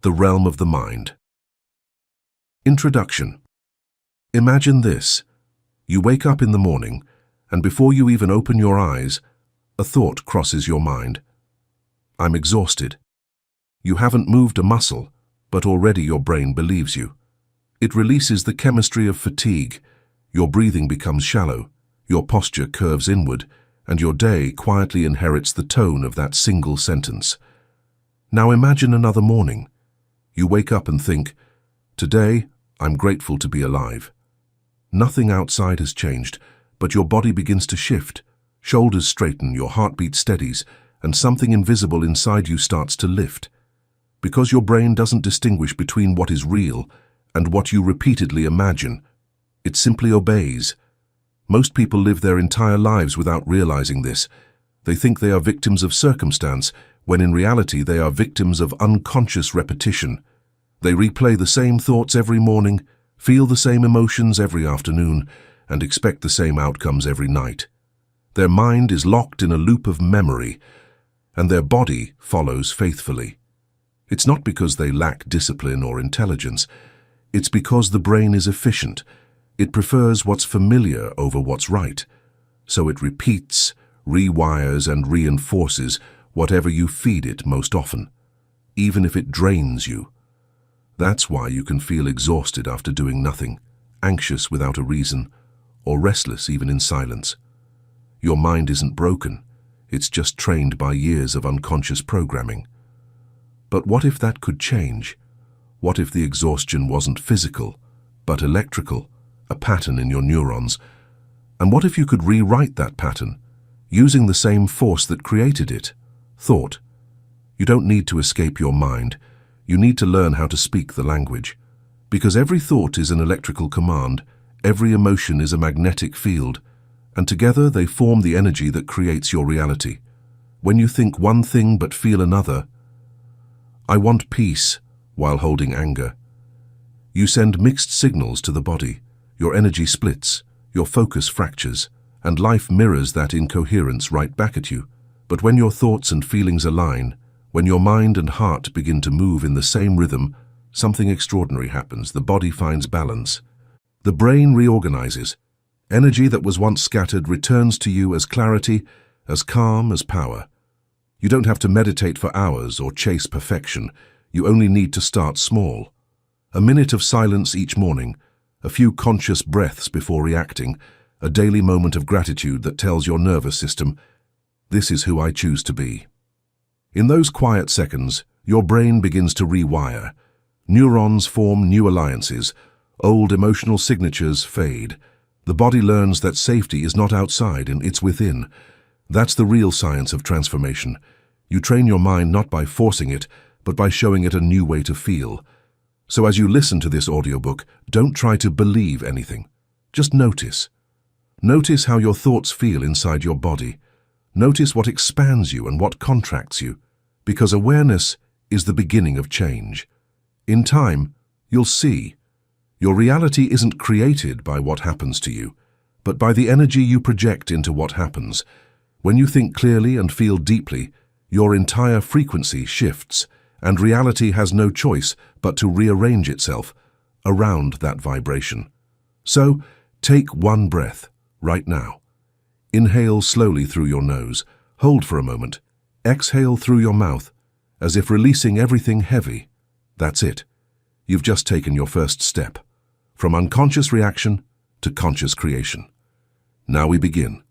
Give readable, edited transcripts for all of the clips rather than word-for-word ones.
The realm of the mind. Introduction. Imagine this. You wake up in the morning, and before you even open your eyes, a thought crosses your mind. I'm exhausted. You haven't moved a muscle, but already your brain believes you. It releases the chemistry of fatigue. Your breathing becomes shallow, your posture curves inward, and your day quietly inherits the tone of that single sentence. Now imagine another morning. You wake up and think, today, I'm grateful to be alive. Nothing outside has changed, but your body begins to shift. Shoulders straighten, your heartbeat steadies, and something invisible inside you starts to lift. Because your brain doesn't distinguish between what is real and what you repeatedly imagine, it simply obeys. Most people live their entire lives without realizing this. They think they are victims of circumstance, when in reality they are victims of unconscious repetition. They replay the same thoughts every morning, feel the same emotions every afternoon, and expect the same outcomes every night. Their mind is locked in a loop of memory, and their body follows faithfully. It's not because they lack discipline or intelligence. It's because the brain is efficient. It prefers what's familiar over what's right. So it repeats, rewires, and reinforces whatever you feed it most often, even if it drains you. That's why you can feel exhausted after doing nothing, anxious without a reason, or restless even in silence. Your mind isn't broken. It's just trained by years of unconscious programming. But what if that could change? What if the exhaustion wasn't physical, but electrical, a pattern in your neurons? And what if you could rewrite that pattern, using the same force that created it, thought? You don't need to escape your mind. You need to learn how to speak the language. Because every thought is an electrical command, every emotion is a magnetic field, and together they form the energy that creates your reality. When you think one thing but feel another, I want peace, while holding anger. You send mixed signals to the body, your energy splits, your focus fractures, and life mirrors that incoherence right back at you. But when your thoughts and feelings align, when your mind and heart begin to move in the same rhythm, something extraordinary happens. The body finds balance. The brain reorganizes. Energy that was once scattered returns to you as clarity, as calm as power. You don't have to meditate for hours or chase perfection. You only need to start small. A minute of silence each morning, a few conscious breaths before reacting, a daily moment of gratitude that tells your nervous system, this is who I choose to be. In those quiet seconds, your brain begins to rewire. Neurons form new alliances. Old emotional signatures fade. The body learns that safety is not outside and it's within. That's the real science of transformation. You train your mind not by forcing it, but by showing it a new way to feel. So as you listen to this audiobook, don't try to believe anything. Just notice. Notice how your thoughts feel inside your body. Notice what expands you and what contracts you, because awareness is the beginning of change. In time, you'll see. Your reality isn't created by what happens to you, but by the energy you project into what happens. When you think clearly and feel deeply, your entire frequency shifts, and reality has no choice but to rearrange itself around that vibration. So, take one breath right now. Inhale slowly through your nose, hold for a moment, exhale through your mouth, as if releasing everything heavy. That's it. You've just taken your first step, from unconscious reaction to conscious creation. Now we begin.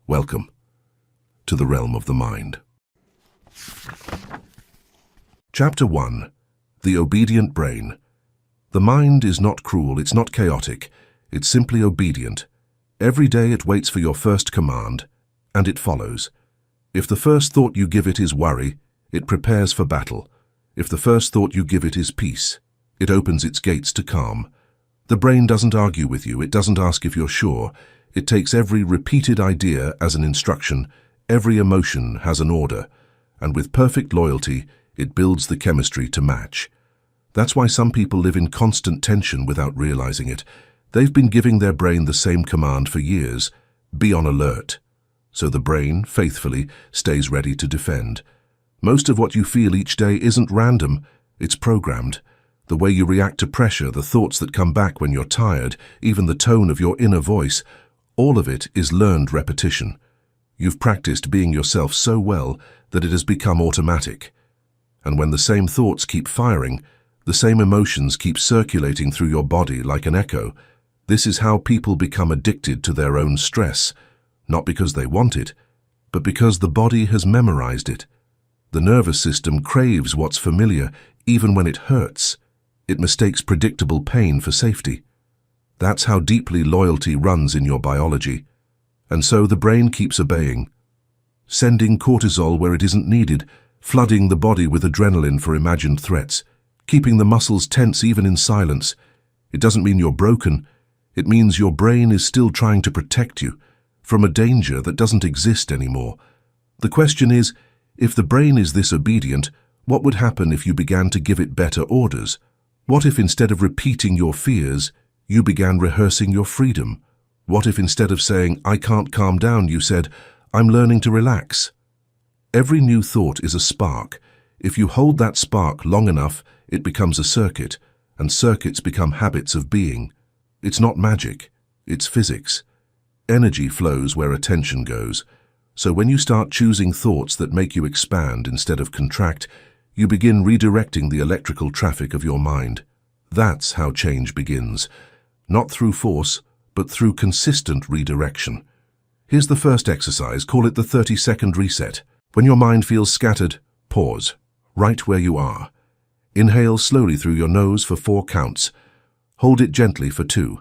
Welcome to the realm of the mind. Chapter 1. The Obedient Brain. The mind is not cruel, it's not chaotic, it's simply obedient. Every day it waits for your first command, and it follows. If the first thought you give it is worry, it prepares for battle. If the first thought you give it is peace, it opens its gates to calm. The brain doesn't argue with you, it doesn't ask if you're sure. It takes every repeated idea as an instruction, every emotion has an order, and with perfect loyalty, it builds the chemistry to match. That's why some people live in constant tension without realizing it. They've been giving their brain the same command for years, be on alert. So the brain, faithfully, stays ready to defend. Most of what you feel each day isn't random, It's programmed. The way you react to pressure, the thoughts that come back when you're tired, even the tone of your inner voice, all of it is learned repetition. You've practiced being yourself so well that it has become automatic. And when the same thoughts keep firing, the same emotions keep circulating through your body like an echo, this is how people become addicted to their own stress, not because they want it, but because the body has memorized it. The nervous system craves what's familiar even when it hurts. It mistakes predictable pain for safety. That's how deeply loyalty runs in your biology. And so the brain keeps obeying, sending cortisol where it isn't needed, flooding the body with adrenaline for imagined threats, keeping the muscles tense even in silence. It doesn't mean you're broken. It means your brain is still trying to protect you from a danger that doesn't exist anymore. The question is, if the brain is this obedient, what would happen if you began to give it better orders? What if instead of repeating your fears, you began rehearsing your freedom? What if instead of saying, "I can't calm down," you said, "I'm learning to relax"? Every new thought is a spark. If you hold that spark long enough, it becomes a circuit, and circuits become habits of being. It's not magic, it's physics. Energy flows where attention goes. So when you start choosing thoughts that make you expand instead of contract, you begin redirecting the electrical traffic of your mind. That's how change begins. Not through force, but through consistent redirection. Here's the first exercise. Call it the 30-second reset. When your mind feels scattered, pause, right where you are. Inhale slowly through your nose for 4 counts. Hold it gently for 2.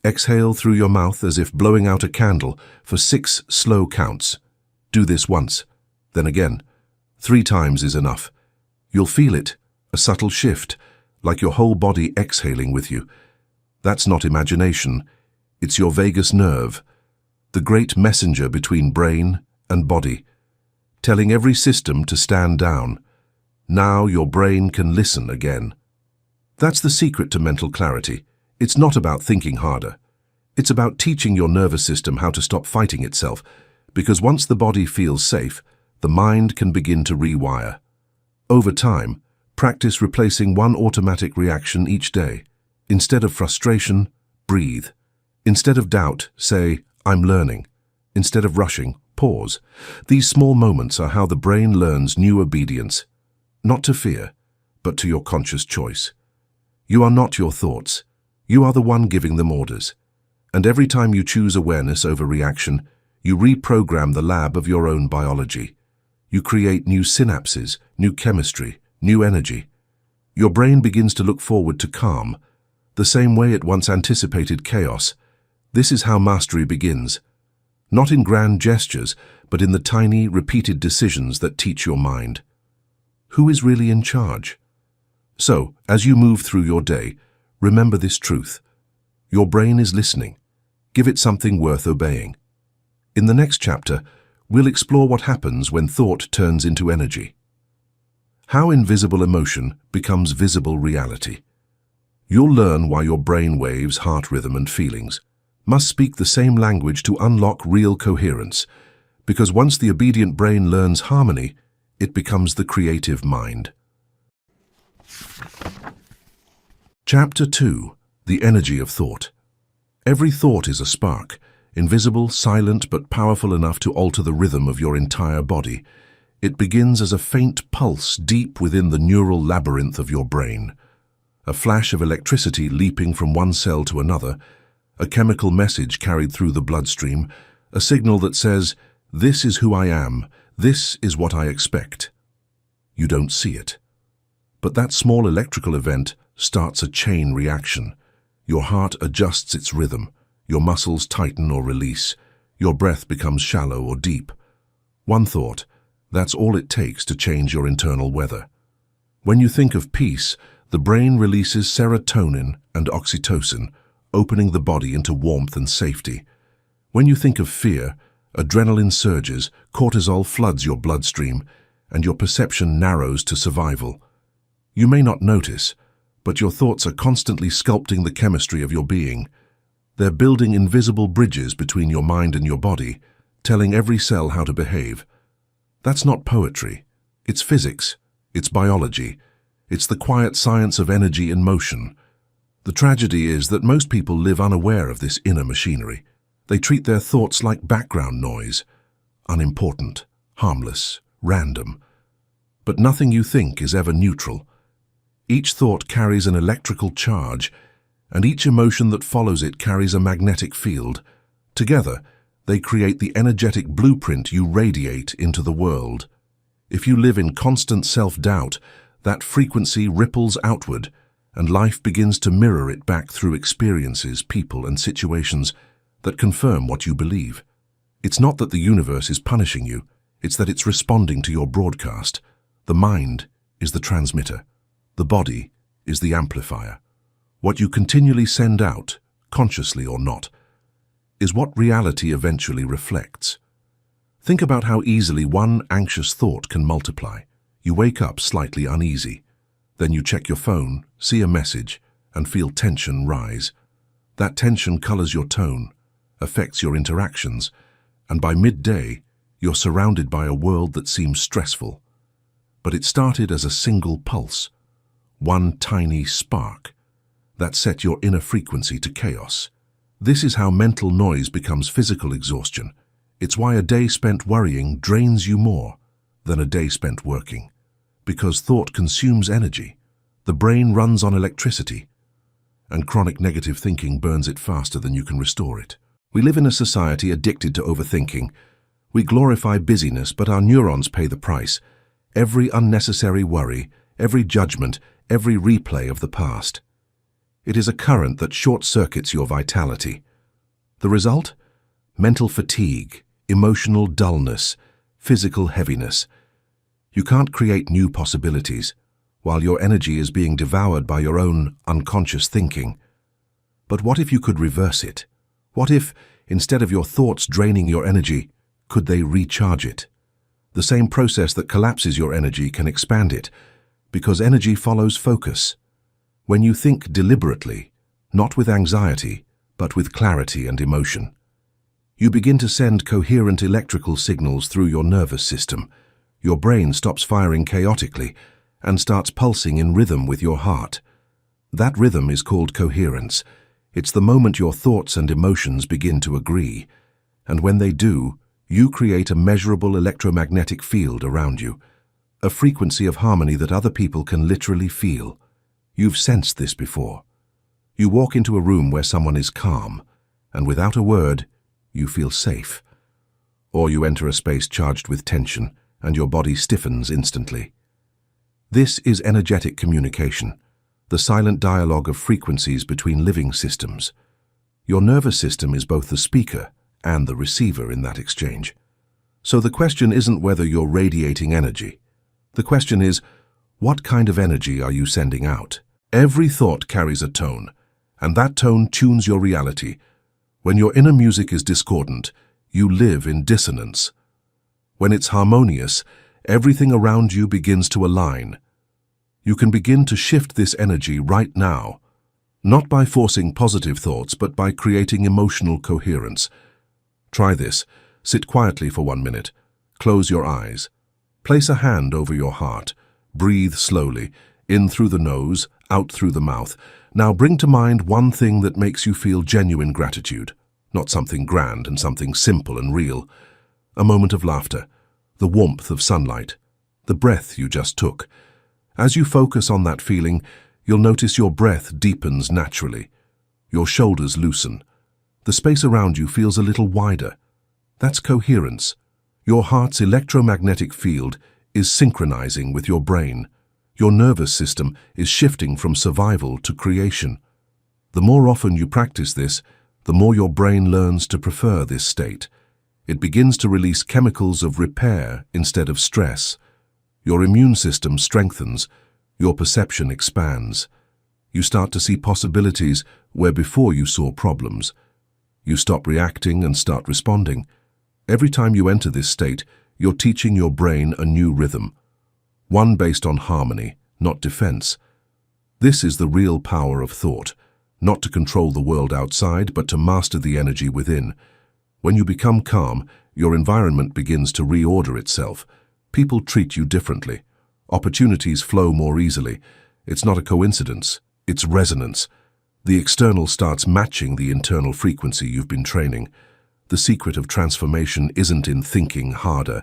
Exhale through your mouth as if blowing out a candle for 6 slow counts. Do this once, then again. 3 times is enough. You'll feel it, a subtle shift, like your whole body exhaling with you. That's not imagination. It's your vagus nerve, the great messenger between brain and body, telling every system to stand down. Now your brain can listen again. That's the secret to mental clarity. It's not about thinking harder. It's about teaching your nervous system how to stop fighting itself, because once the body feels safe, the mind can begin to rewire. Over time, practice replacing one automatic reaction each day. Instead of frustration, breathe. Instead of doubt, say, "I'm learning." Instead of rushing, pause. These small moments are how the brain learns new obedience, not to fear, but to your conscious choice. You are not your thoughts. You are the one giving them orders. And every time you choose awareness over reaction, you reprogram the lab of your own biology. You create new synapses, new chemistry, new energy. Your brain begins to look forward to calm, the same way it once anticipated chaos. This is how mastery begins. Not in grand gestures, but in the tiny, repeated decisions that teach your mind. Who is really in charge? So, as you move through your day, remember this truth. Your brain is listening. Give it something worth obeying. In the next chapter, we'll explore what happens when thought turns into energy. How invisible emotion becomes visible reality. You'll learn why your brain waves, heart rhythm, and feelings must speak the same language to unlock real coherence, because once the obedient brain learns harmony, it becomes the creative mind. Chapter 2. The Energy of Thought. Every thought is a spark, invisible, silent, but powerful enough to alter the rhythm of your entire body. It begins as a faint pulse deep within the neural labyrinth of your brain. A flash of electricity leaping from one cell to another, a chemical message carried through the bloodstream, a signal that says, "This is who I am, this is what I expect." You don't see it. But that small electrical event starts a chain reaction. Your heart adjusts its rhythm, your muscles tighten or release, your breath becomes shallow or deep. One thought, that's all it takes to change your internal weather. When you think of peace, the brain releases serotonin and oxytocin, opening the body into warmth and safety. When you think of fear, adrenaline surges, cortisol floods your bloodstream, and your perception narrows to survival. You may not notice, but your thoughts are constantly sculpting the chemistry of your being. They're building invisible bridges between your mind and your body, telling every cell how to behave. That's not poetry. It's physics. It's biology. It's the quiet science of energy in motion. The tragedy is that most people live unaware of this inner machinery. They treat their thoughts like background noise, unimportant, harmless, random. But nothing you think is ever neutral. Each thought carries an electrical charge, and each emotion that follows it carries a magnetic field. Together, they create the energetic blueprint you radiate into the world. If you live in constant self-doubt, that frequency ripples outward, and life begins to mirror it back through experiences, people, and situations that confirm what you believe. It's not that the universe is punishing you, it's that it's responding to your broadcast. The mind is the transmitter. The body is the amplifier. What you continually send out, consciously or not, is what reality eventually reflects. Think about how easily one anxious thought can multiply. You wake up slightly uneasy. Then you check your phone, see a message, and feel tension rise. That tension colors your tone, affects your interactions, and by midday, you're surrounded by a world that seems stressful. But it started as a single pulse, one tiny spark, that set your inner frequency to chaos. This is how mental noise becomes physical exhaustion. It's why a day spent worrying drains you more than a day spent working. Because thought consumes energy, the brain runs on electricity, and chronic negative thinking burns it faster than you can restore it. We live in a society addicted to overthinking. We glorify busyness, but our neurons pay the price. Every unnecessary worry, every judgment, every replay of the past. It is a current that short-circuits your vitality. The result? Mental fatigue, emotional dullness, physical heaviness. You can't create new possibilities, while your energy is being devoured by your own unconscious thinking. But what if you could reverse it? What if, instead of your thoughts draining your energy, could they recharge it? The same process that collapses your energy can expand it, because energy follows focus. When you think deliberately, not with anxiety, but with clarity and emotion, you begin to send coherent electrical signals through your nervous system. Your brain stops firing chaotically and starts pulsing in rhythm with your heart. That rhythm is called coherence. It's the moment your thoughts and emotions begin to agree. And when they do, you create a measurable electromagnetic field around you, a frequency of harmony that other people can literally feel. You've sensed this before. You walk into a room where someone is calm, and without a word, you feel safe. Or you enter a space charged with tension, and your body stiffens instantly. This is energetic communication, the silent dialogue of frequencies between living systems. Your nervous system is both the speaker and the receiver in that exchange. So the question isn't whether you're radiating energy. The question is, what kind of energy are you sending out? Every thought carries a tone, and that tone tunes your reality. When your inner music is discordant, you live in dissonance. When it's harmonious, everything around you begins to align. You can begin to shift this energy right now, not by forcing positive thoughts, but by creating emotional coherence. Try this. Sit quietly for 1 minute. Close your eyes. Place a hand over your heart. Breathe slowly, in through the nose, out through the mouth. Now bring to mind one thing that makes you feel genuine gratitude, not something grand and something simple and real. A moment of laughter, the warmth of sunlight, the breath you just took. As you focus on that feeling, you'll notice your breath deepens naturally. Your shoulders loosen. The space around you feels a little wider. That's coherence. Your heart's electromagnetic field is synchronizing with your brain. Your nervous system is shifting from survival to creation. The more often you practice this, the more your brain learns to prefer this state. It begins to release chemicals of repair instead of stress. Your immune system strengthens. Your perception expands. You start to see possibilities where before you saw problems. You stop reacting and start responding. Every time you enter this state, you're teaching your brain a new rhythm. One based on harmony, not defense. This is the real power of thought, not to control the world outside, but to master the energy within. When you become calm, your environment begins to reorder itself. People treat you differently. Opportunities flow more easily. It's not a coincidence, it's resonance. The external starts matching the internal frequency you've been training. The secret of transformation isn't in thinking harder,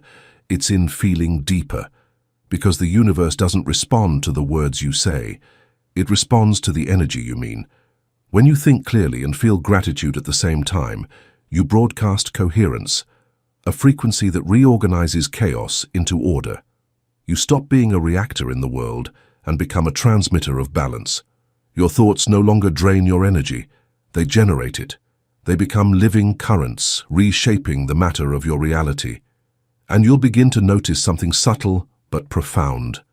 it's in feeling deeper. Because the universe doesn't respond to the words you say, it responds to the energy you mean. When you think clearly and feel gratitude at the same time, you broadcast coherence, a frequency that reorganizes chaos into order. You stop being a reactor in the world and become a transmitter of balance. Your thoughts no longer drain your energy, they generate it. They become living currents, reshaping the matter of your reality. And you'll begin to notice something subtle but profound.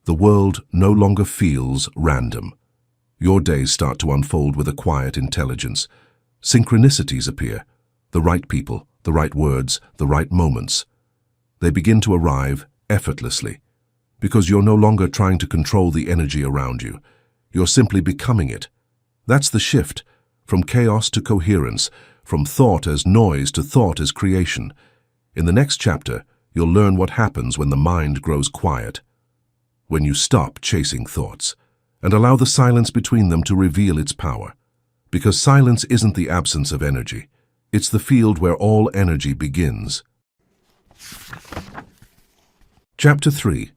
The world no longer feels random. Your days start to unfold with a quiet intelligence. Synchronicities appear, the right people, the right words, the right moments. They begin to arrive effortlessly, because you're no longer trying to control the energy around you. You're simply becoming it. That's the shift, from chaos to coherence, from thought as noise to thought as creation. In the next chapter, you'll learn what happens when the mind grows quiet, when you stop chasing thoughts, and allow the silence between them to reveal its power. Because silence isn't the absence of energy, it's the field where all energy begins. Chapter 3.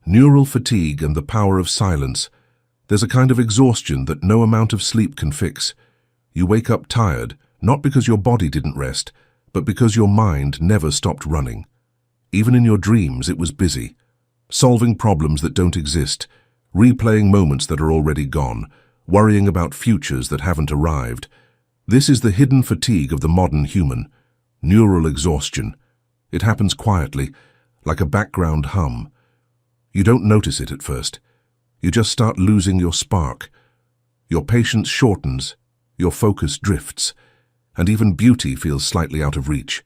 Neural fatigue and the power of silence. There's a kind of exhaustion that no amount of sleep can fix. You wake up tired, not because your body didn't rest, but because your mind never stopped running. Even in your dreams it was busy, solving problems that don't exist, replaying moments that are already gone, worrying about futures that haven't arrived. This is the hidden fatigue of the modern human, neural exhaustion. It happens quietly, like a background hum. You don't notice it at first. You just start losing your spark. Your patience shortens, your focus drifts, and even beauty feels slightly out of reach.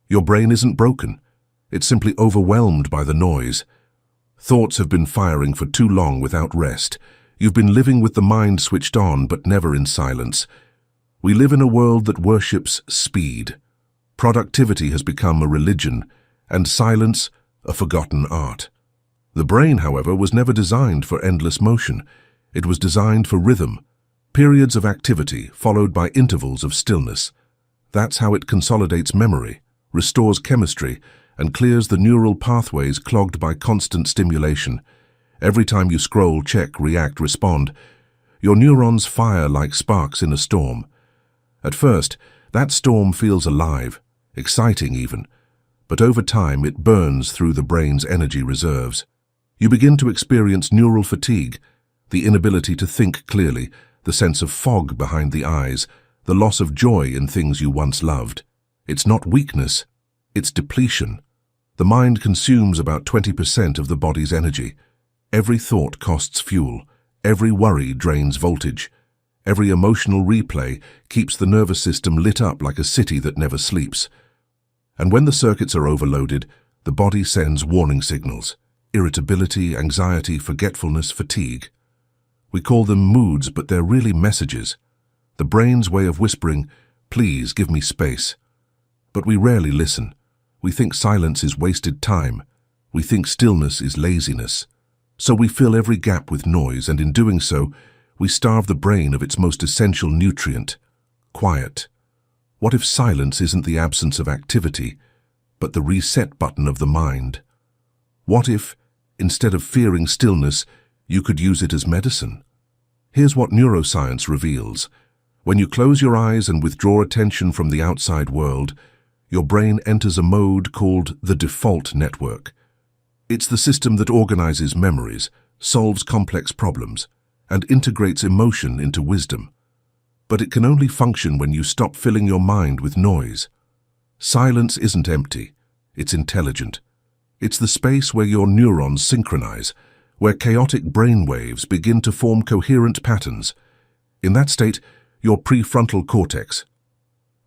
Your brain isn't broken. It's simply overwhelmed by the noise. Thoughts have been firing for too long without rest. You've been living with the mind switched on, but never in silence. We live in a world that worships speed. Productivity has become a religion, and silence a forgotten art. The brain, however, was never designed for endless motion. It was designed for rhythm, periods of activity followed by intervals of stillness. That's how it consolidates memory, restores chemistry, and clears the neural pathways clogged by constant stimulation. Every time you scroll, check, react, respond, your neurons fire like sparks in a storm. At first, that storm feels alive, exciting even, but over time it burns through the brain's energy reserves. You begin to experience neural fatigue, the inability to think clearly, the sense of fog behind the eyes, the loss of joy in things you once loved. It's not weakness, it's depletion. The mind consumes about 20% of the body's energy. Every thought costs fuel, every worry drains voltage, every emotional replay keeps the nervous system lit up like a city that never sleeps. And when the circuits are overloaded, the body sends warning signals: irritability, anxiety, forgetfulness, fatigue. We call them moods, but they're really messages. The brain's way of whispering, "Please give me space." But we rarely listen. We think silence is wasted time. We think stillness is laziness. So we fill every gap with noise, and in doing so, we starve the brain of its most essential nutrient: quiet. What if silence isn't the absence of activity, but the reset button of the mind? What if, instead of fearing stillness, you could use it as medicine? Here's what neuroscience reveals. When you close your eyes and withdraw attention from the outside world, your brain enters a mode called the default network. It's the system that organizes memories, solves complex problems, and integrates emotion into wisdom. But it can only function when you stop filling your mind with noise. Silence isn't empty, it's intelligent. It's the space where your neurons synchronize, where chaotic brain waves begin to form coherent patterns. In that state, your prefrontal cortex,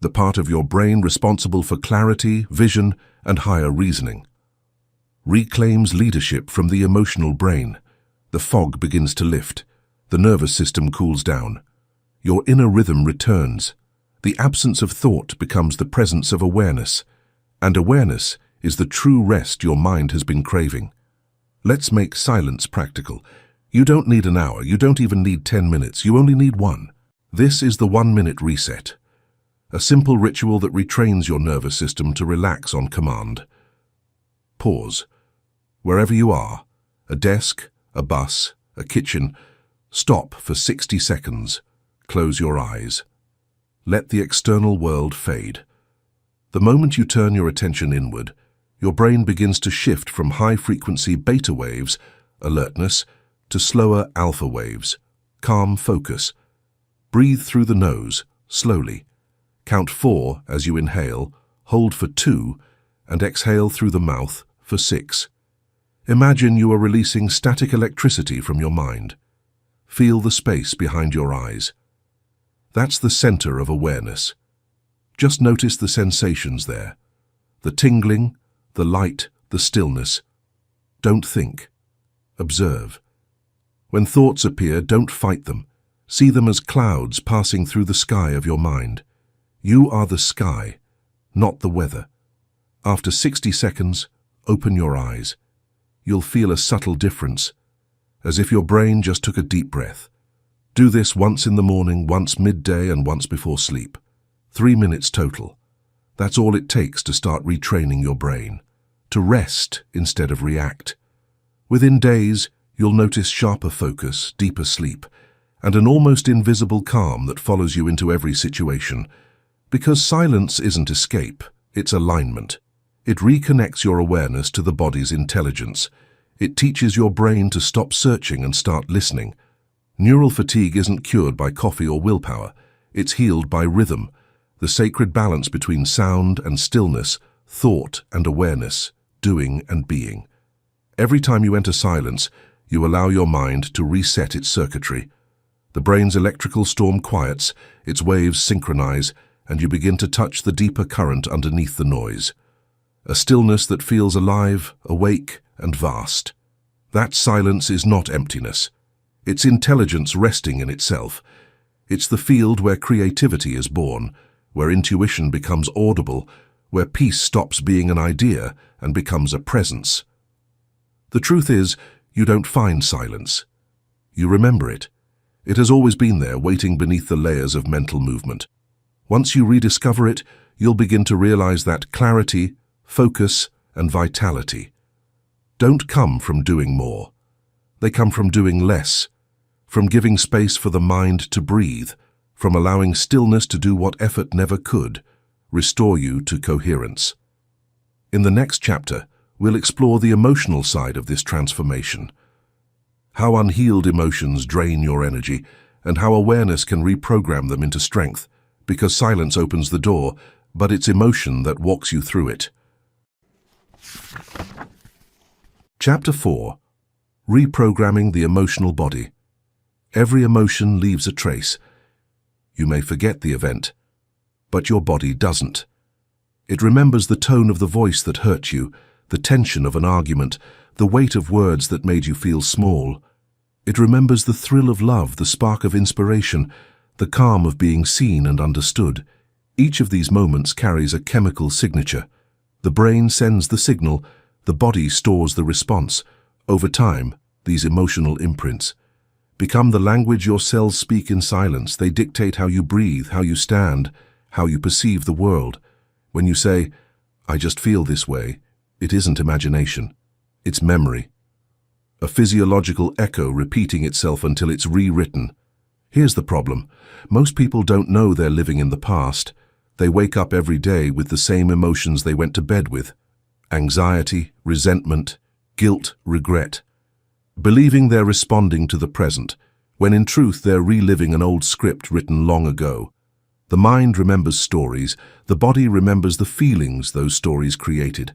the part of your brain responsible for clarity, vision, and higher reasoning, reclaims leadership from the emotional brain. The fog begins to lift. The nervous system cools down. Your inner rhythm returns. The absence of thought becomes the presence of awareness, and awareness is the true rest your mind has been craving. Let's make silence practical. You don't need an hour, you don't even need 10 minutes, you only need one. This is the 1-minute reset. A simple ritual that retrains your nervous system to relax on command. Pause. Wherever you are, a desk, a bus, a kitchen, stop for 60 seconds. Close your eyes. Let the external world fade. The moment you turn your attention inward, your brain begins to shift from high-frequency beta waves, alertness, to slower alpha waves, calm focus. Breathe through the nose, slowly. Count 4 as you inhale, hold for 2, and exhale through the mouth for 6. Imagine you are releasing static electricity from your mind. Feel the space behind your eyes. That's the center of awareness. Just notice the sensations there. The tingling, the light, the stillness. Don't think. Observe. When thoughts appear, don't fight them. See them as clouds passing through the sky of your mind. You are the sky, not the weather. After 60 seconds, open your eyes. You'll feel a subtle difference, as if your brain just took a deep breath. Do this once in the morning, once midday, and once before sleep. 3 minutes total. That's all it takes to start retraining your brain, to rest instead of react. Within days, you'll notice sharper focus, deeper sleep, and an almost invisible calm that follows you into every situation. Because silence isn't escape, it's alignment. It reconnects your awareness to the body's intelligence. It teaches your brain to stop searching and start listening. Neural fatigue isn't cured by coffee or willpower. It's healed by rhythm, the sacred balance between sound and stillness, thought and awareness, doing and being. Every time you enter silence, you allow your mind to reset its circuitry. The brain's electrical storm quiets, its waves synchronize, and you begin to touch the deeper current underneath the noise. A stillness that feels alive, awake, and vast. That silence is not emptiness. It's intelligence resting in itself. It's the field where creativity is born, where intuition becomes audible, where peace stops being an idea and becomes a presence. The truth is, you don't find silence. You remember it. It has always been there, waiting beneath the layers of mental movement. Once you rediscover it, you'll begin to realize that clarity, focus, and vitality don't come from doing more. They come from doing less, from giving space for the mind to breathe, from allowing stillness to do what effort never could, restore you to coherence. In the next chapter, we'll explore the emotional side of this transformation. How unhealed emotions drain your energy, and how awareness can reprogram them into strength, because silence opens the door, but it's emotion that walks you through it. Chapter 4. Reprogramming the emotional body. Every emotion leaves a trace. You may forget the event, but your body doesn't. It remembers the tone of the voice that hurt you, the tension of an argument, the weight of words that made you feel small. It remembers the thrill of love, the spark of inspiration, the calm of being seen and understood. Each of these moments carries a chemical signature. The brain sends the signal, the body stores the response. Over time, these emotional imprints become the language your cells speak in silence. They dictate how you breathe, how you stand, how you perceive the world. When you say, "I just feel this way," it isn't imagination. It's memory. A physiological echo repeating itself until it's rewritten. Here's the problem. Most people don't know they're living in the past. They wake up every day with the same emotions they went to bed with. Anxiety, resentment, guilt, regret. Believing they're responding to the present, when in truth they're reliving an old script written long ago. The mind remembers stories, the body remembers the feelings those stories created.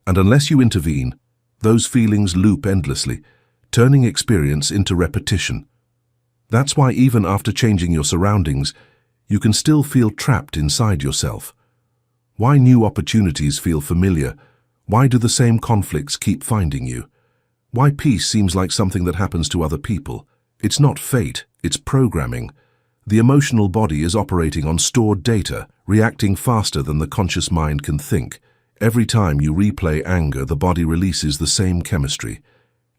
And unless you intervene, those feelings loop endlessly, turning experience into repetition. That's why even after changing your surroundings, you can still feel trapped inside yourself. Why new opportunities feel familiar? Why do the same conflicts keep finding you? Why peace seems like something that happens to other people? It's not fate, it's programming. The emotional body is operating on stored data, reacting faster than the conscious mind can think. Every time you replay anger, the body releases the same chemistry.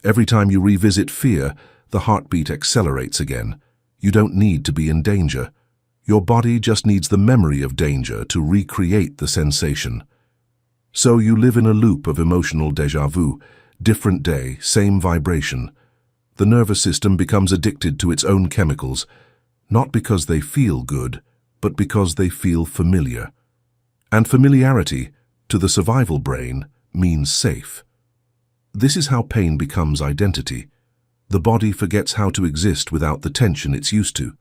Every time you revisit fear, the heartbeat accelerates again. You don't need to be in danger. Your body just needs the memory of danger to recreate the sensation. So you live in a loop of emotional déjà vu, different day, same vibration. The nervous system becomes addicted to its own chemicals, not because they feel good, but because they feel familiar. And familiarity, to the survival brain, means safe. This is how pain becomes identity. The body forgets how to exist without the tension it's used to.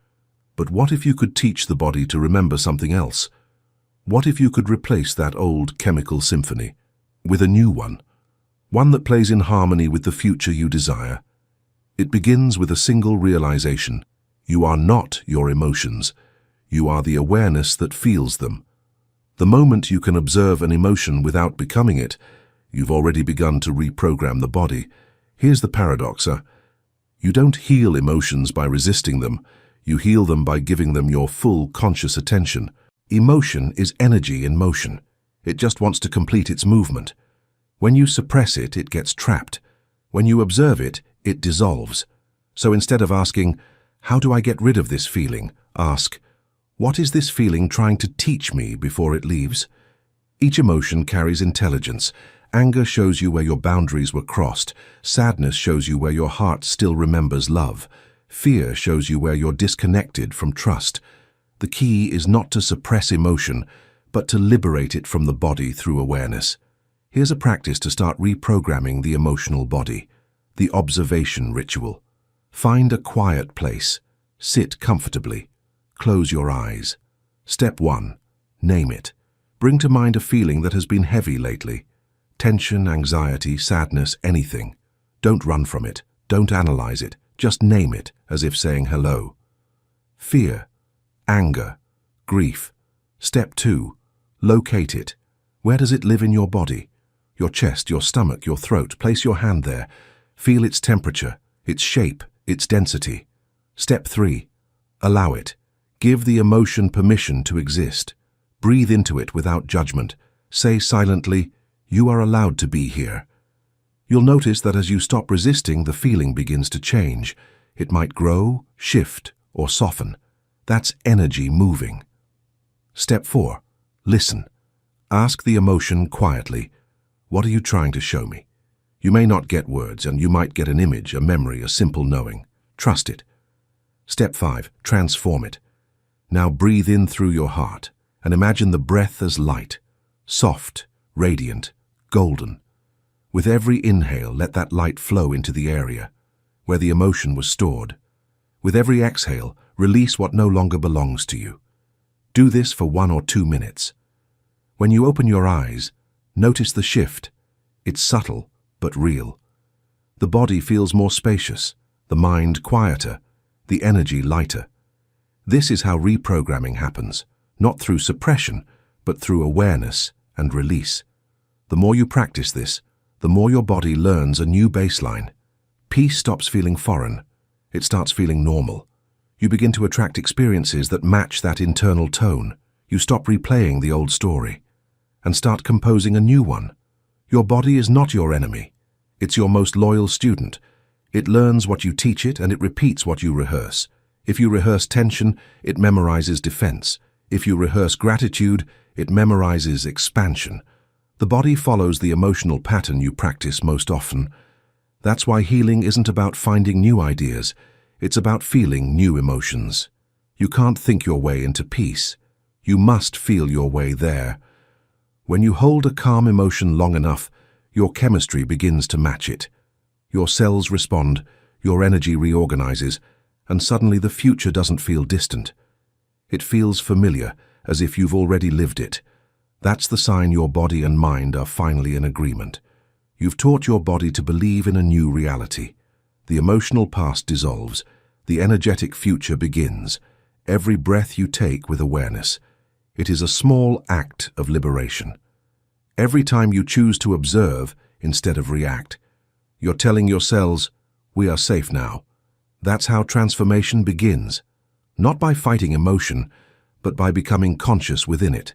But what if you could teach the body to remember something else? What if you could replace that old chemical symphony with a new one that plays in harmony with the future you desire? It begins with a single realization. You are not your emotions. You are the awareness that feels them. The moment you can observe an emotion without becoming it, you've already begun to reprogram the body. Here's the paradox. You don't heal emotions by resisting them. You heal them by giving them your full conscious attention. Emotion is energy in motion. It just wants to complete its movement. When you suppress it, it gets trapped. When you observe it, it dissolves. So instead of asking, "How do I get rid of this feeling?" ask, "What is this feeling trying to teach me before it leaves?" Each emotion carries intelligence. Anger shows you where your boundaries were crossed. Sadness shows you where your heart still remembers love. Fear shows you where you're disconnected from trust. The key is not to suppress emotion, but to liberate it from the body through awareness. Here's a practice to start reprogramming the emotional body. The observation ritual. Find a quiet place. Sit comfortably. Close your eyes. Step 1. Name it. Bring to mind a feeling that has been heavy lately. Tension, anxiety, sadness, anything. Don't run from it. Don't analyze it. Just name it, as if saying hello. Fear, anger, grief. Step 2. Locate it. Where does it live in your body? Your chest, your stomach, your throat. Place your hand there. Feel its temperature, its shape, its density. Step 3. Allow it. Give the emotion permission to exist. Breathe into it without judgment. Say silently, "You are allowed to be here." You'll notice that as you stop resisting, the feeling begins to change. It might grow, shift, or soften. That's energy moving. Step 4. Listen. Ask the emotion quietly, "What are you trying to show me?" You may not get words, and you might get an image, a memory, a simple knowing. Trust it. Step 5. Transform it. Now breathe in through your heart and imagine the breath as light, soft, radiant, golden. With every inhale, let that light flow into the area where the emotion was stored. With every exhale, release what no longer belongs to you. Do this for 1 or 2 minutes. When you open your eyes, notice the shift. It's subtle, but real. The body feels more spacious, the mind quieter, the energy lighter. This is how reprogramming happens, not through suppression, but through awareness and release. The more you practice this, the more your body learns a new baseline. Peace stops feeling foreign. It starts feeling normal. You begin to attract experiences that match that internal tone. You stop replaying the old story and start composing a new one. Your body is not your enemy. It's your most loyal student. It learns what you teach it, and it repeats what you rehearse. If you rehearse tension, it memorizes defense. If you rehearse gratitude, it memorizes expansion. The body follows the emotional pattern you practice most often. That's why healing isn't about finding new ideas. It's about feeling new emotions. You can't think your way into peace. You must feel your way there. When you hold a calm emotion long enough, your chemistry begins to match it. Your cells respond, your energy reorganizes, and suddenly the future doesn't feel distant. It feels familiar, as if you've already lived it. That's the sign your body and mind are finally in agreement. You've taught your body to believe in a new reality. The emotional past dissolves. The energetic future begins. Every breath you take with awareness. It is a small act of liberation. Every time you choose to observe instead of react, you're telling your cells, "We are safe now." That's how transformation begins. Not by fighting emotion, but by becoming conscious within it.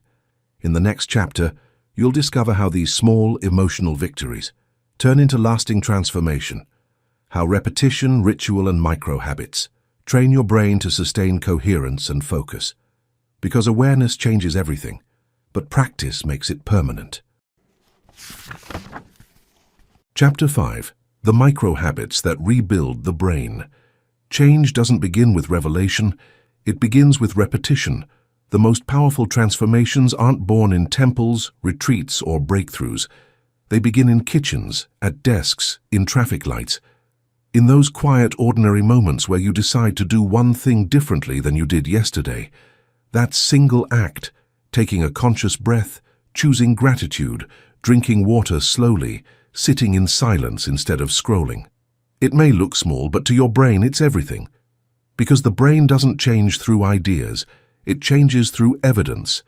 In the next chapter, you'll discover how these small emotional victories turn into lasting transformation. how repetition, ritual, and micro-habits train your brain to sustain coherence and focus. Because awareness changes everything, but practice makes it permanent. Chapter 5. The Micro-Habits That Rebuild the Brain. Change doesn't begin with revelation, it begins with repetition. The most powerful transformations aren't born in temples, retreats, or breakthroughs. They begin in kitchens, at desks, in traffic lights. In those quiet, ordinary moments where you decide to do one thing differently than you did yesterday. That single act, taking a conscious breath, choosing gratitude, drinking water slowly, sitting in silence instead of scrolling. It may look small, but to your brain it's everything. Because the brain doesn't change through ideas, it changes through evidence.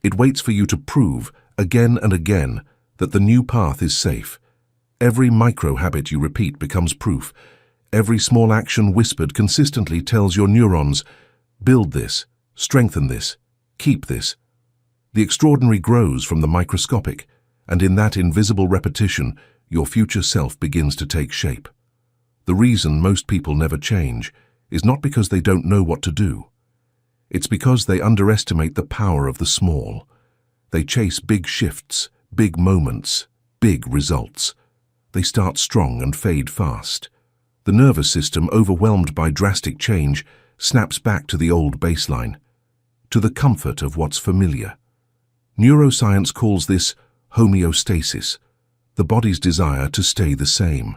It waits for you to prove, again and again, that the new path is safe. Every micro-habit you repeat becomes proof. Every small action whispered consistently tells your neurons, build this, strengthen this, keep this. The extraordinary grows from the microscopic, and in that invisible repetition, your future self begins to take shape. The reason most people never change is not because they don't know what to do. It's because they underestimate the power of the small. They chase big shifts, big moments, big results. They start strong and fade fast. The nervous system, overwhelmed by drastic change, snaps back to the old baseline, to the comfort of what's familiar. Neuroscience calls this homeostasis, the body's desire to stay the same.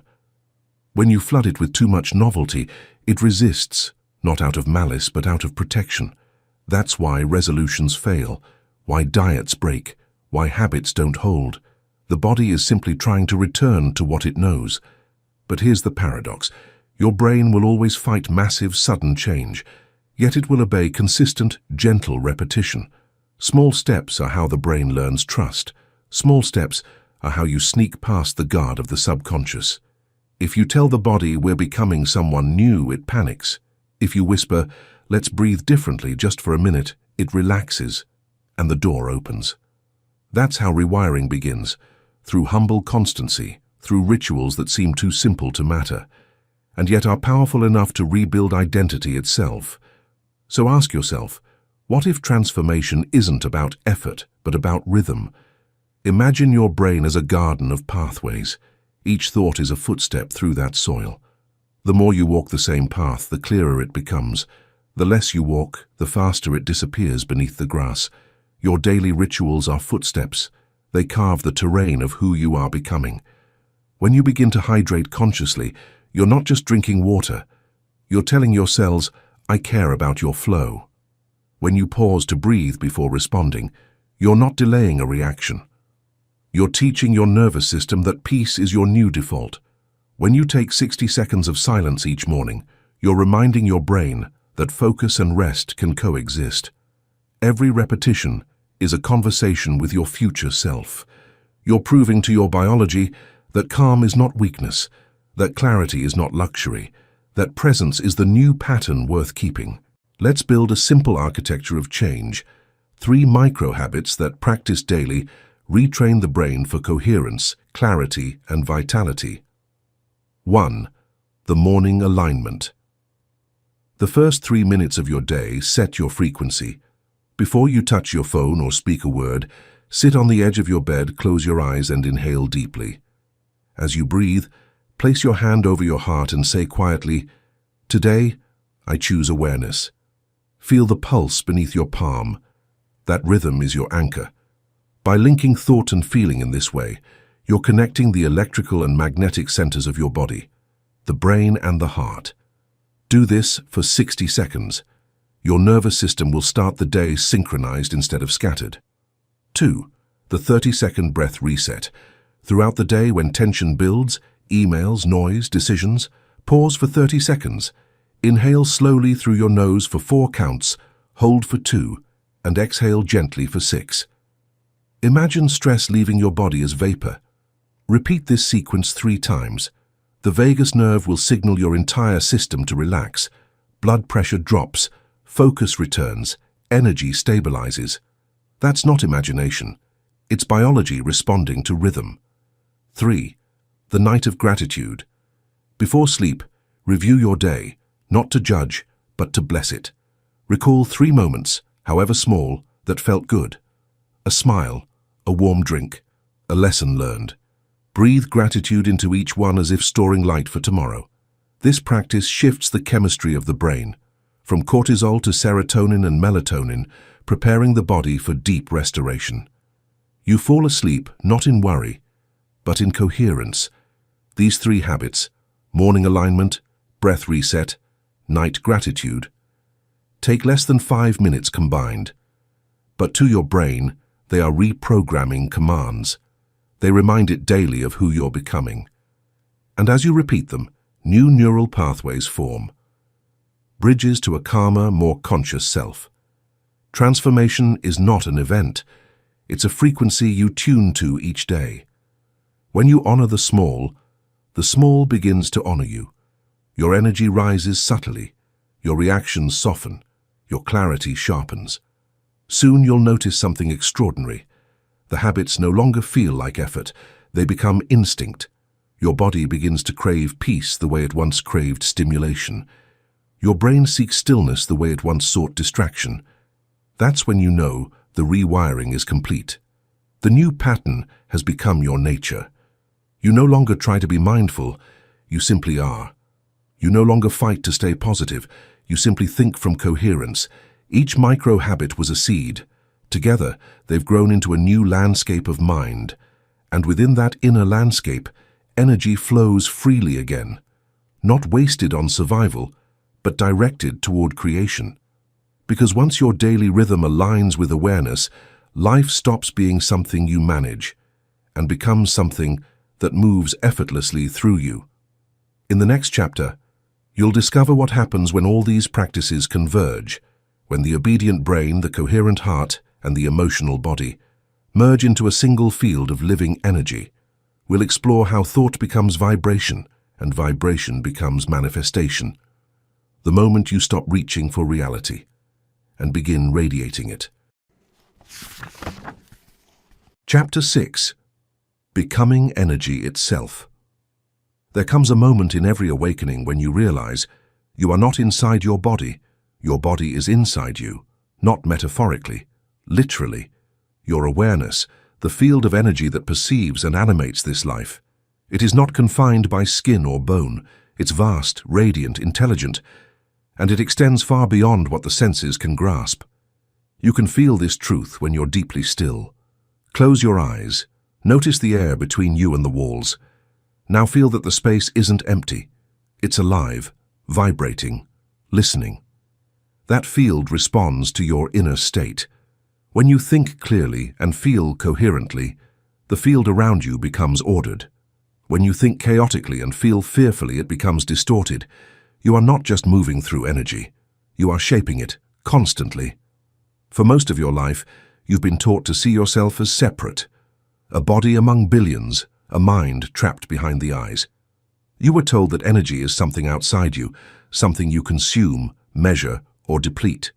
When you flood it with too much novelty, it resists, not out of malice but out of protection. That's why resolutions fail, why diets break, why habits don't hold. The body is simply trying to return to what it knows. But here's the paradox. Your brain will always fight massive, sudden change, yet it will obey consistent, gentle repetition. Small steps are how the brain learns trust. Small steps are how you sneak past the guard of the subconscious. If you tell the body we're becoming someone new, it panics. If you whisper, let's breathe differently just for a minute, it relaxes, and the door opens. That's how rewiring begins, through humble constancy, through rituals that seem too simple to matter, and yet are powerful enough to rebuild identity itself. So ask yourself, what if transformation isn't about effort, but about rhythm? Imagine your brain as a garden of pathways. Each thought is a footstep through that soil. The more you walk the same path, the clearer it becomes. The less you walk, the faster it disappears beneath the grass. Your daily rituals are footsteps. They carve the terrain of who you are becoming. When you begin to hydrate consciously, you're not just drinking water. You're telling your cells, I care about your flow. When you pause to breathe before responding, you're not delaying a reaction. You're teaching your nervous system that peace is your new default. When you take 60 seconds of silence each morning, you're reminding your brain that focus and rest can coexist. Every repetition is a conversation with your future self. You're proving to your biology that calm is not weakness, that clarity is not luxury, that presence is the new pattern worth keeping. Let's build a simple architecture of change. 3 micro-habits that, practiced daily, retrain the brain for coherence, clarity, and vitality. 1. The morning alignment. The first 3 minutes of your day set your frequency. Before you touch your phone or speak a word, sit on the edge of your bed, close your eyes, and inhale deeply. As you breathe, place your hand over your heart and say quietly, today, I choose awareness. Feel the pulse beneath your palm. That rhythm is your anchor. By linking thought and feeling in this way, you're connecting the electrical and magnetic centers of your body, the brain and the heart. Do this for 60 seconds. Your nervous system will start the day synchronized instead of scattered. 2. The 30-second breath reset. Throughout the day when tension builds, emails, noise, decisions, pause for 30 seconds. Inhale slowly through your nose for 4 counts, hold for 2, and exhale gently for 6. Imagine stress leaving your body as vapor. Repeat this sequence 3 times. The vagus nerve will signal your entire system to relax. Blood pressure drops, focus returns, energy stabilizes. That's not imagination. It's biology responding to rhythm. 3. The night of gratitude. Before sleep, review your day, not to judge, but to bless it. Recall 3 moments, however small, that felt good. A smile, a warm drink, a lesson learned. Breathe gratitude into each one as if storing light for tomorrow. This practice shifts the chemistry of the brain, from cortisol to serotonin and melatonin, preparing the body for deep restoration. You fall asleep not in worry, but in coherence. These 3 habits, morning alignment, breath reset, night gratitude, take less than 5 minutes combined. But to your brain, they are reprogramming commands. They remind it daily of who you're becoming. And as you repeat them, new neural pathways form. Bridges to a calmer, more conscious self. Transformation is not an event. It's a frequency you tune to each day. When you honor the small begins to honor you. Your energy rises subtly. Your reactions soften. Your clarity sharpens. Soon you'll notice something extraordinary. The habits no longer feel like effort. They become instinct. Your body begins to crave peace the way it once craved stimulation. Your brain seeks stillness the way it once sought distraction. That's when you know the rewiring is complete. The new pattern has become your nature. You no longer try to be mindful, you simply are. You no longer fight to stay positive, you simply think from coherence. Each micro-habit was a seed. Together, they've grown into a new landscape of mind. And within that inner landscape, energy flows freely again. Not wasted on survival, but directed toward creation. Because once your daily rhythm aligns with awareness, life stops being something you manage and becomes something that moves effortlessly through you. In the next chapter, you'll discover what happens when all these practices converge, when the obedient brain, the coherent heart, and the emotional body merge into a single field of living energy. We'll explore how thought becomes vibration and vibration becomes manifestation. The moment you stop reaching for reality and begin radiating it. Chapter 6. Becoming energy itself. There comes a moment in every awakening when you realize you are not inside your body is inside you, not metaphorically, literally. Your awareness, the field of energy that perceives and animates this life. It is not confined by skin or bone. It's vast, radiant, intelligent, and it extends far beyond what the senses can grasp. You can feel this truth when you're deeply still. Close your eyes. Notice the air between you and the walls. Now feel that the space isn't empty. It's alive, vibrating, listening. That field responds to your inner state. When you think clearly and feel coherently, the field around you becomes ordered. When you think chaotically and feel fearfully, it becomes distorted. You are not just moving through energy. You are shaping it, constantly. For most of your life, you've been taught to see yourself as separate. A body among billions, a mind trapped behind the eyes. You were told that energy is something outside you, something you consume, measure, or deplete.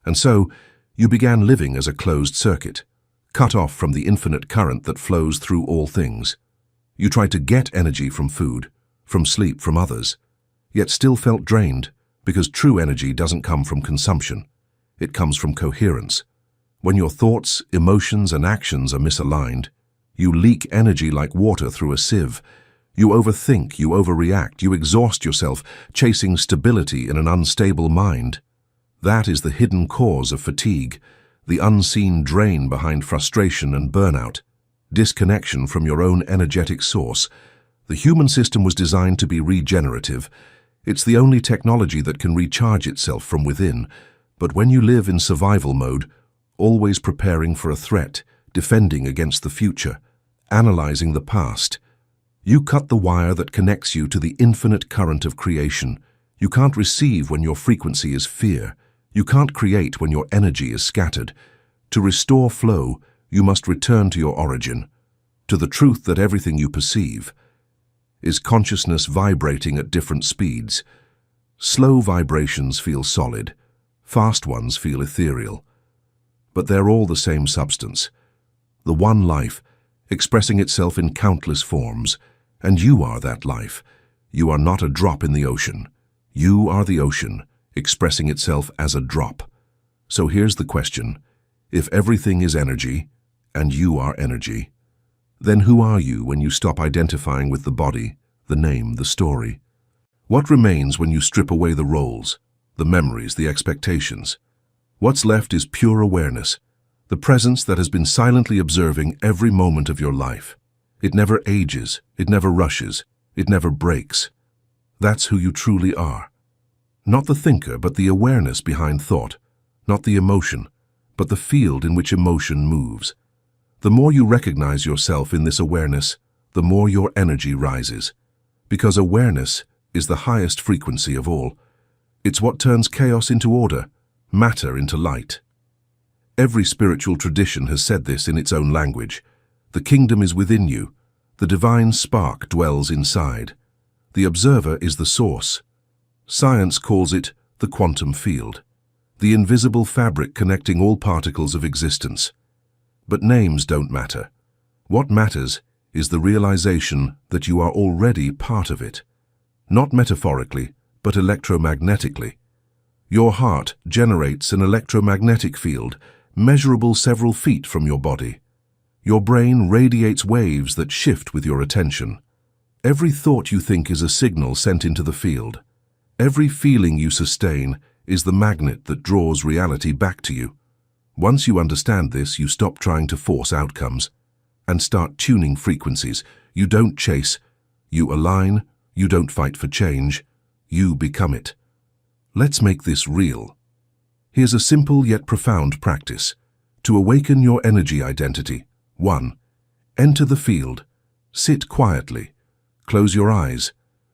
And so, you began living as a closed circuit, cut off from the infinite current that flows through all things. You tried to get energy from food, from sleep, from others, yet still felt drained, because true energy doesn't come from consumption. It comes from coherence. When your thoughts, emotions, and actions are misaligned, you leak energy like water through a sieve. You overthink, you overreact, you exhaust yourself, chasing stability in an unstable mind. That is the hidden cause of fatigue, the unseen drain behind frustration and burnout, disconnection from your own energetic source. The human system was designed to be regenerative. It's the only technology that can recharge itself from within. But when you live in survival mode, always preparing for a threat, defending against the future, analyzing the past, you cut the wire that connects you to the infinite current of creation. You can't receive when your frequency is fear. You can't create when your energy is scattered. To restore flow, you must return to your origin, to the truth that everything you perceive is consciousness vibrating at different speeds. Slow vibrations feel solid, fast ones feel ethereal, but they're all the same substance. The one life, expressing itself in countless forms, and you are that life. You are not a drop in the ocean. You are the ocean, expressing itself as a drop. So here's the question. If everything is energy, and you are energy, then who are you when you stop identifying with the body, the name, the story? What remains when you strip away the roles, the memories, the expectations? What's left is pure awareness, the presence that has been silently observing every moment of your life. It never ages, it never rushes, it never breaks. That's who you truly are. Not the thinker, but the awareness behind thought. Not the emotion, but the field in which emotion moves. The more you recognize yourself in this awareness, the more your energy rises. Because awareness is the highest frequency of all. It's what turns chaos into order, matter into light. Every spiritual tradition has said this in its own language. The kingdom is within you. The divine spark dwells inside. The observer is the source. Science calls it the quantum field, the invisible fabric connecting all particles of existence. But names don't matter. What matters is the realization that you are already part of it. Not metaphorically, but electromagnetically. Your heart generates an electromagnetic field, measurable several feet from your body. Your brain radiates waves that shift with your attention. Every thought you think is a signal sent into the field. Every feeling you sustain is the magnet that draws reality back to you. Once you understand this, you stop trying to force outcomes and start tuning frequencies. You don't chase, you align, you don't fight for change, you become it. Let's make this real. Here's a simple yet profound practice to awaken your energy identity. 1. Enter the field. Sit quietly. Close your eyes.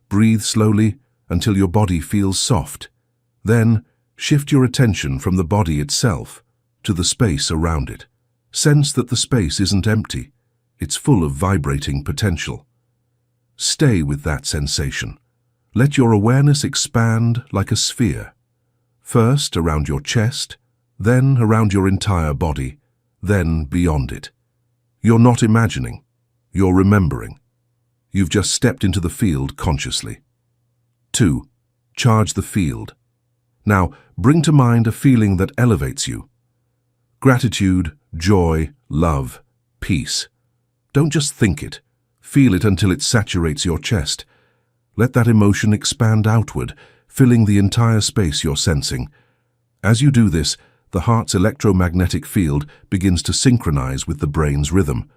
Breathe slowly until your body feels soft. Then, shift your attention from the body itself to the space around it. Sense that the space isn't empty. It's full of vibrating potential. Stay with that sensation. Let your awareness expand like a sphere. First around your chest, then around your entire body, then beyond it. You're not imagining. You're remembering. You've just stepped into the field consciously. 2. Charge the field. Now, bring to mind a feeling that elevates you. Gratitude, joy, love, peace. Don't just think it. Feel it until it saturates your chest. Let that emotion expand outward, filling the entire space you're sensing. As you do this, the heart's electromagnetic field begins to synchronize with the brain's rhythm.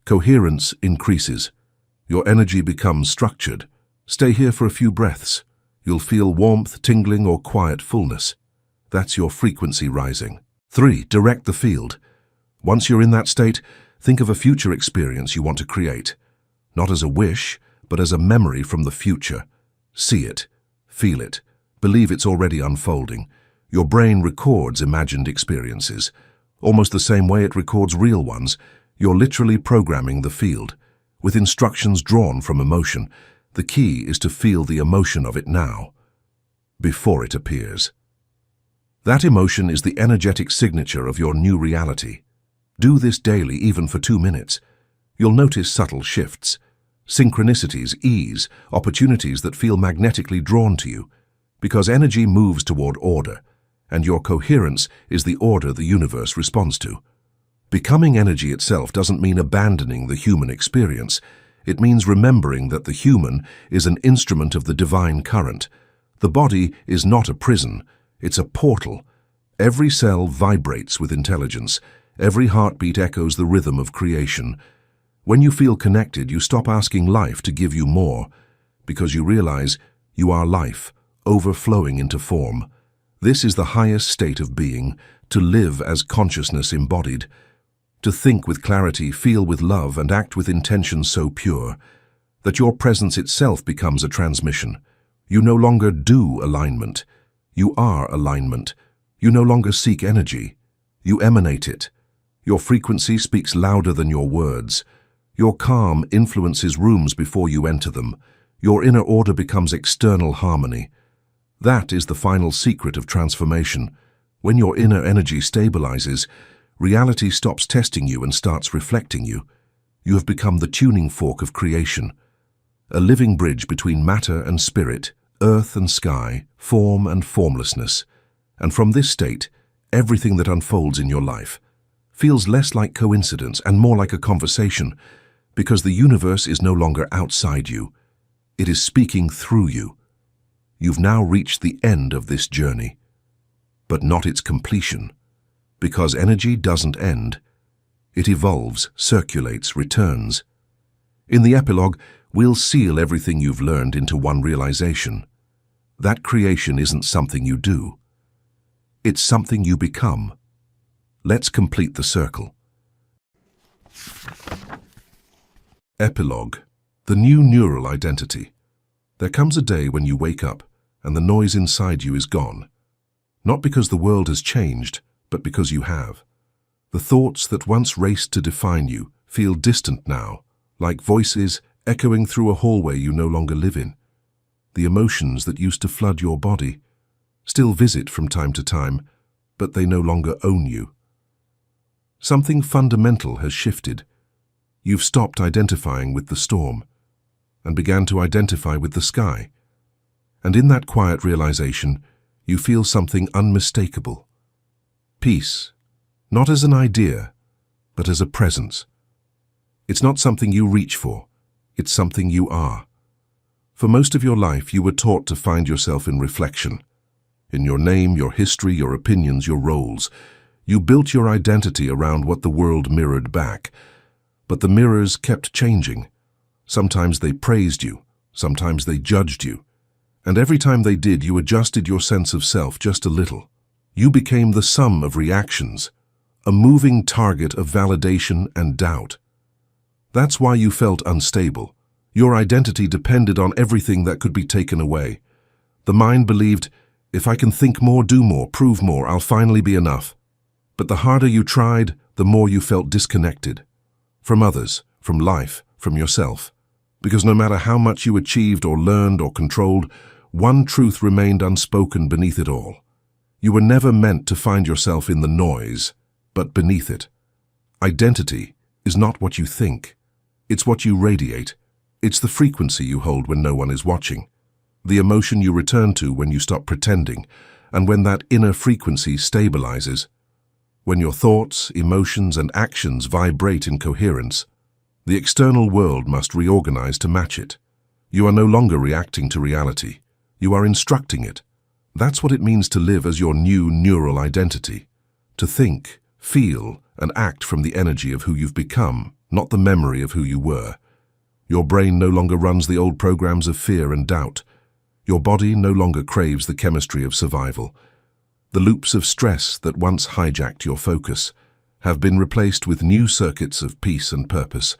Coherence increases. Your energy becomes structured. Stay here for a few breaths. You'll feel warmth, tingling, or quiet fullness. That's your frequency rising. 3. Direct the field. Once you're in that state, think of a future experience you want to create. Not as a wish, but as a memory from the future. See it. Feel it. Believe it's already unfolding. Your brain records imagined experiences. Almost the same way it records real ones, you're literally programming the field, with instructions drawn from emotion. The key is to feel the emotion of it now, before it appears. That emotion is the energetic signature of your new reality. Do this daily, even for 2 minutes. You'll notice subtle shifts, synchronicities, ease, opportunities that feel magnetically drawn to you, because energy moves toward order, and your coherence is the order the universe responds to. Becoming energy itself doesn't mean abandoning the human experience. It means remembering that the human is an instrument of the divine current. The body is not a prison, it's a portal. Every cell vibrates with intelligence. Every heartbeat echoes the rhythm of creation. When you feel connected, you stop asking life to give you more, because you realize you are life, overflowing into form. This is the highest state of being, to live as consciousness embodied, to think with clarity, feel with love, and act with intention so pure that your presence itself becomes a transmission. You no longer do alignment. You are alignment. You no longer seek energy. You emanate it. Your frequency speaks louder than your words. Your calm influences rooms before you enter them. Your inner order becomes external harmony. That is the final secret of transformation. When your inner energy stabilizes, reality stops testing you and starts reflecting you. You have become the tuning fork of creation. a living bridge between matter and spirit, earth and sky, form and formlessness. And from this state, everything that unfolds in your life feels less like coincidence and more like a conversation, because the universe is no longer outside you. It is speaking through you. You've now reached the end of this journey, but not its completion, because energy doesn't end. It evolves, circulates, returns. In the epilogue, we'll seal everything you've learned into one realization. That creation isn't something you do. It's something you become. Let's complete the circle. Epilogue. The new neural identity. There comes a day when you wake up and the noise inside you is gone. Not because the world has changed, but because you have. The thoughts that once raced to define you feel distant now, like voices echoing through a hallway you no longer live in. The emotions that used to flood your body still visit from time to time, but they no longer own you. Something fundamental has shifted. You've stopped identifying with the storm and began to identify with the sky. And in that quiet realization, you feel something unmistakable. Peace, not as an idea, but as a presence. It's not something you reach for, it's something you are. For most of your life, you were taught to find yourself in reflection. In your name, your history, your opinions, your roles. You built your identity around what the world mirrored back. But the mirrors kept changing. Sometimes they praised you, sometimes they judged you. And every time they did, you adjusted your sense of self just a little. You became the sum of reactions, a moving target of validation and doubt. That's why you felt unstable. Your identity depended on everything that could be taken away. The mind believed, if I can think more, do more, prove more, I'll finally be enough. But the harder you tried, the more you felt disconnected. From others, from life, from yourself. Because no matter how much you achieved or learned or controlled, one truth remained unspoken beneath it all. You were never meant to find yourself in the noise, but beneath it. Identity is not what you think. It's what you radiate. It's the frequency you hold when no one is watching. The emotion you return to when you stop pretending, and when that inner frequency stabilizes. When your thoughts, emotions, and actions vibrate in coherence, the external world must reorganize to match it. You are no longer reacting to reality. You are instructing it. That's what it means to live as your new neural identity. To think, feel, and act from the energy of who you've become, not the memory of who you were. Your brain no longer runs the old programs of fear and doubt. Your body no longer craves the chemistry of survival. The loops of stress that once hijacked your focus have been replaced with new circuits of peace and purpose.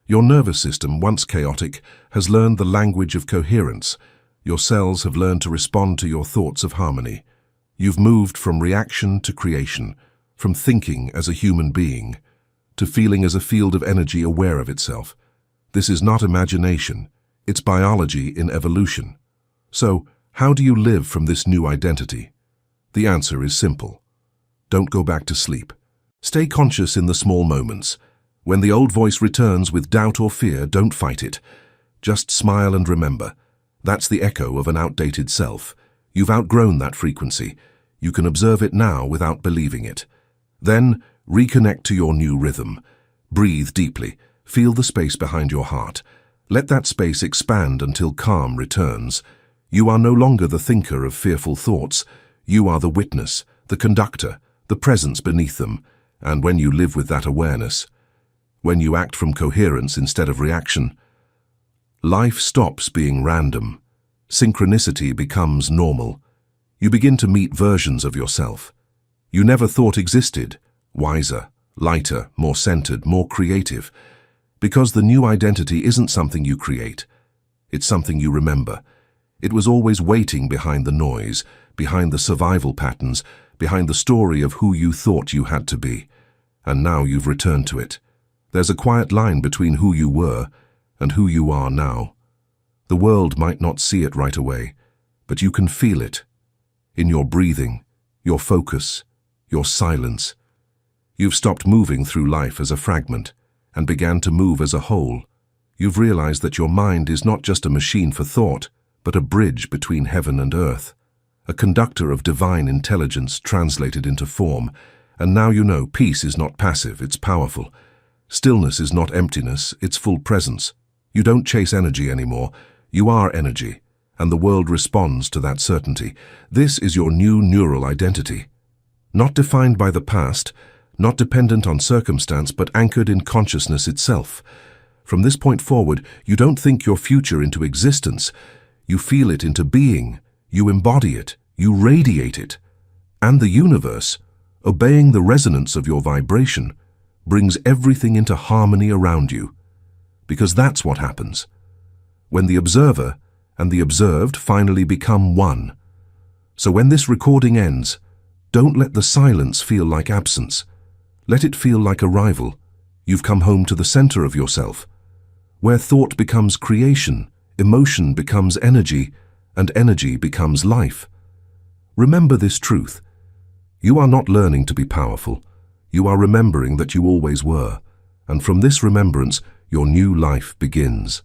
Your nervous system, once chaotic, has learned the language of coherence. Your cells have learned to respond to your thoughts of harmony. You've moved from reaction to creation, from thinking as a human being, to feeling as a field of energy aware of itself. This is not imagination, it's biology in evolution. So, how do you live from this new identity? The answer is simple. Don't go back to sleep. Stay conscious in the small moments. When the old voice returns with doubt or fear, don't fight it. Just smile and remember. That's the echo of an outdated self. You've outgrown that frequency. You can observe it now without believing it. Then, reconnect to your new rhythm. Breathe deeply. Feel the space behind your heart. Let that space expand until calm returns. You are no longer the thinker of fearful thoughts. You are the witness, the conductor, the presence beneath them. And when you live with that awareness, when you act from coherence instead of reaction, life stops being random. Synchronicity becomes normal. You begin to meet versions of yourself you never thought existed, wiser, lighter, more centered, more creative. Because the new identity isn't something you create. It's something you remember. It was always waiting behind the noise, behind the survival patterns, behind the story of who you thought you had to be. And now you've returned to it. There's a quiet line between who you were and who you are now. The world might not see it right away, but you can feel it. In your breathing, your focus, your silence. You've stopped moving through life as a fragment and began to move as a whole. You've realized that your mind is not just a machine for thought, but a bridge between heaven and earth, a conductor of divine intelligence translated into form. And now you know peace is not passive, it's powerful. Stillness is not emptiness, it's full presence. You don't chase energy anymore, you are energy, and the world responds to that certainty. This is your new neural identity. Not defined by the past, not dependent on circumstance, but anchored in consciousness itself. From this point forward, you don't think your future into existence. You feel it into being. You embody it. You radiate it. And the universe, obeying the resonance of your vibration, brings everything into harmony around you. Because that's what happens. When the observer and the observed finally become one. So when this recording ends, don't let the silence feel like absence. Let it feel like arrival. You've come home to the center of yourself, where thought becomes creation, emotion becomes energy, and energy becomes life. Remember this truth. You are not learning to be powerful. You are remembering that you always were. And from this remembrance, your new life begins.